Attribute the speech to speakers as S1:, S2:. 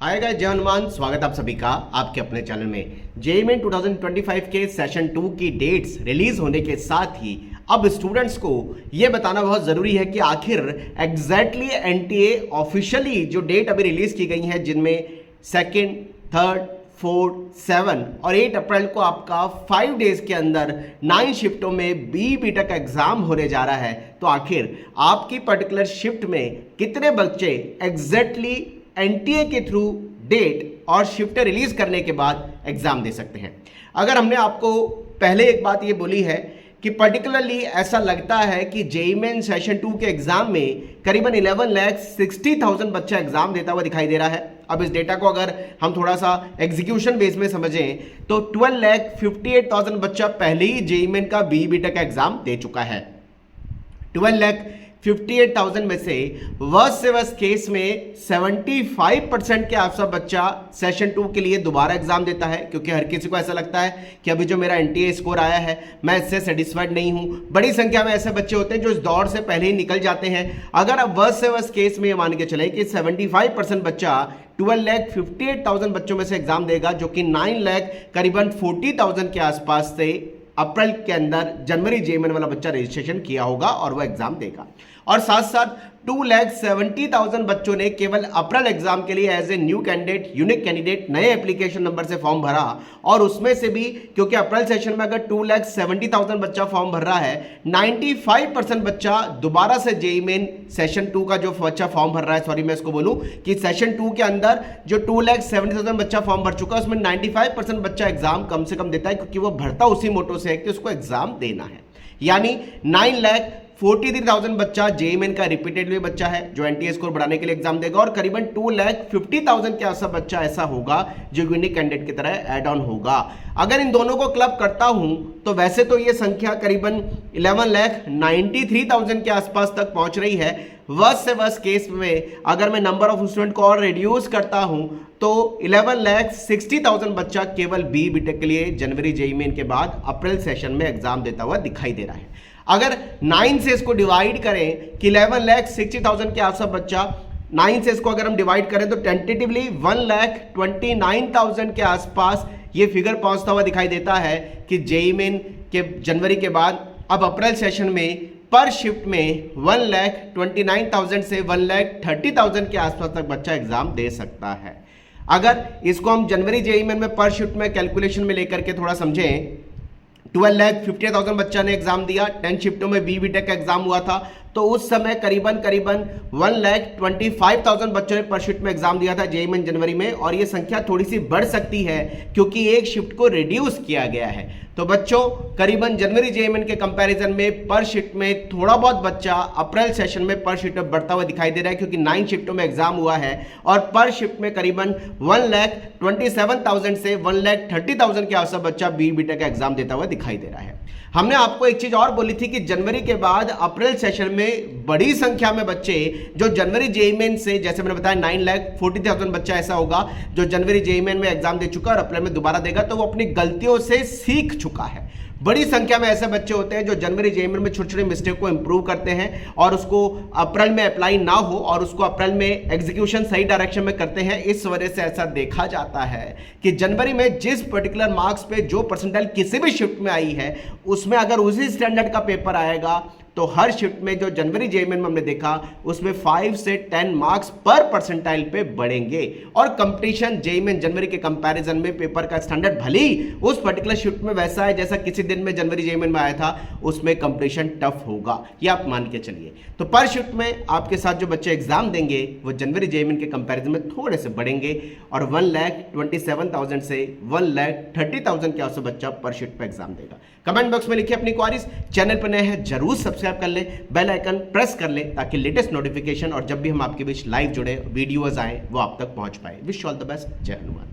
S1: Hi guys, जय हनुमान। स्वागत आप सभी का आपके अपने चैनल में। जेईई मेन 2025 के सेशन 2 की डेट्स रिलीज होने के साथ ही अब स्टूडेंट्स को यह बताना बहुत जरूरी है कि आखिर एग्जैक्टली एनटीए ऑफिशियली जो डेट अभी रिलीज की गई है, जिनमें 2nd, 3rd, 4th, 7 और 8 अप्रैल को आपका 5 डेज के अंदर 9 शिफ्टों में बी टेक एग्जाम होने जा रहा है। तो आखिर आपकी पर्टिकुलर शिफ्ट में कितने बच्चे एग्जैक्टली एनटीए के थ्रू डेट और शिफ्ट रिलीज करने के बाद एग्जाम दे सकते हैं। अगर हमने आपको पहले एक बात ये बोली है कि पर्टिकुलरली ऐसा लगता है कि जेईई मेन सेशन 2 के एग्जाम में करीबन 11,60,000 बच्चा एग्जाम देता हुआ दिखाई दे रहा है। अब इस डेटा को अगर हम थोड़ा सा एग्जीक्यूशन बेस में समझें तो 12,58,000 बच्चा पहले ही जेईई मेन का बी टेक का एग्जाम दे चुका है। 12,58,000 में से वर्स्ट से वर्स्ट केस में 75% के आसपास बच्चा सेशन 2 के लिए दोबारा एग्जाम देता है, क्योंकि हर किसी को ऐसा लगता है कि अभी जो मेरा एनटीए स्कोर आया है मैं इससे सेटिस्फाइड नहीं हूं। बड़ी संख्या में ऐसे बच्चे होते हैं जो इस दौर से पहले ही निकल जाते हैं। अगर अब वर्स्ट से वर्स्ट केस में ये मान के चले कि 75% बच्चा 12,58,000 बच्चों में से एग्जाम देगा, जो कि 9 लाख करीबन 40,000 के आसपास से अप्रैल के अंदर जनवरी जेईई मेन वाला बच्चा रजिस्ट्रेशन किया होगा और वो एग्जाम देगा। और साथ साथ 2,70,000 बच्चों ने केवल अप्रैल एग्जाम के लिए as a new candidate, unique candidate नए एप्लीकेशन नंबर से फॉर्म भरा। और उसमें से भी क्योंकि अप्रैल सेशन में अगर 2,70,000 बच्चा फॉर्म भर रहा है, 95% बच्चा दोबारा से जेईई मेन सेशन 2 का जो बच्चा फॉर्म भर रहा है, सॉरी मैं इसको बोलूं कि सेशन 2 के अंदर जो 2,70,000 बच्चा फॉर्म भर चुका है उसमें 95% बच्चा एग्जाम कम से कम देता है, क्योंकि वो भरता उसी मोटो से है कि उसको एग्जाम देना है। यानी 9,43,000 बच्चा जेईई मेन का रिपीटेडली बच्चा है जो एनटीए स्कोर बढ़ाने के लिए एग्जाम देगा, और करीबन 2,50,000 के आसपास बच्चा ऐसा होगा जो यूनिक कैंडिडेट की तरह ऐड ऑन होगा। अगर इन दोनों को क्लब करता हूं तो वैसे तो ये संख्या करीबन 11,93,000 के आसपास तक पहुंच रही है। वर्स्ट से वर्स्ट केस में अगर मैं नंबर ऑफ स्टूडेंट को और रिड्यूस करता हूं तो 11,60,000 बच्चा केवल बी टेक के लिए जनवरी जेईई मेन के बाद अप्रैल सेशन में एग्जाम देता हुआ दिखाई दे रहा है। अगर 9 से इसको डिवाइड करें कि 11,60,000 के आसपास बच्चा, 9 से इसको अगर हम डिवाइड करें तो टेंटेटिवली 1,29,000 के आसपास ये फिगर पहुंचता हुआ दिखाई देता है कि जेईई मेन के जनवरी के बाद अब अप्रैल सेशन में पर शिफ्ट में 1,29,000 से 1,30,000 के आसपास तक बच्चा एग्जाम दे सकता है। अगर इसको हम जनवरी जेईई मेन में पर शिफ्ट में कैलकुलेशन में लेकर के थोड़ा समझें, 12,50,000 बच्चा ने एग्जाम दिया, 10 शिफ्टों में बी टेक का एग्जाम हुआ था, तो उस समय करीबन 1,25,000 बच्चों ने पर शिफ्ट में एग्जाम दिया था जेईई मेन जनवरी में, और ये संख्या थोड़ी सी बढ़ सकती है क्योंकि एक शिफ्ट को रिड्यूस किया गया है। तो बच्चों करीबन जनवरी जेईई मेन के कंपैरिजन में पर शिफ्ट में थोड़ा बहुत बच्चा अप्रैल सेशन में पर शिफ्ट में बढ़ता हुआ दिखाई दे रहा है, क्योंकि 9 शिफ्टों में एग्जाम हुआ है और पर शिफ्ट में करीबन 1,27,000 से 1,30,000 के आसपास बच्चा बी टेक का एग्जाम देता हुआ दिखाई दे रहा है। हमने आपको एक चीज और बोली थी कि जनवरी के बाद अप्रैल सेशन में बड़ी संख्या में बच्चे जो जनवरी जेईई मेन से, जैसे मैंने बताया 9,40,000 बच्चा ऐसा होगा जो जनवरी जेईई मेन में एग्जाम दे चुका और अप्रैल में दोबारा देगा, तो वो अपनी गलतियों से सीख चुका है। बड़ी संख्या में ऐसे बच्चे होते हैं जो जनवरी जेईई मेन में छोटे छोटे मिस्टेक को इंप्रूव करते हैं और उसको अप्रैल में अप्लाई ना हो और उसको अप्रैल में एग्जीक्यूशन सही डायरेक्शन में करते हैं। इस वजह से ऐसा देखा जाता है कि जनवरी में जिस पर्टिकुलर मार्क्स पे जो परसेंटाइल किसी भी शिफ्ट में आई है, उसमें अगर उसी स्टैंडर्ड का पेपर आएगा तो हर शिफ्ट में जो जनवरी जेईई मेन में हमने देखा उसमें 5 से 10 मार्क्स पर परसेंटाइल पे बढ़ेंगे। और कंपटीशन जेईई मेन जनवरी के कंपैरिजन में पेपर का स्टैंडर्ड भले ही उस पर्टिकुलर शिफ्ट में वैसा है जैसा किसी दिन में जनवरी जेईई मेन में आया था, उसमें कंपटीशन टफ होगा, ये आप मान के चलिए। तो पर शिफ्ट में आपके साथ जो बच्चे एग्जाम देंगे वो जनवरी जेईई मेन के कंपैरिजन में थोड़े से बढ़ेंगे और 1,27,000 से 1,30,000 के आसपास बच्चा पर शिफ्ट पे एग्जाम देगा। कमेंट बॉक्स में लिखिए अपनी क्वारीज। चैनल पर नए हैं जरूर सब्सक्राइब कर ले, बेल आइकन प्रेस कर ले ताकि लेटेस्ट नोटिफिकेशन और जब भी हम आपके बीच लाइव जुड़े वीडियोस आए वो आप तक पहुंच पाए। Wish all the best. जय हनुमान।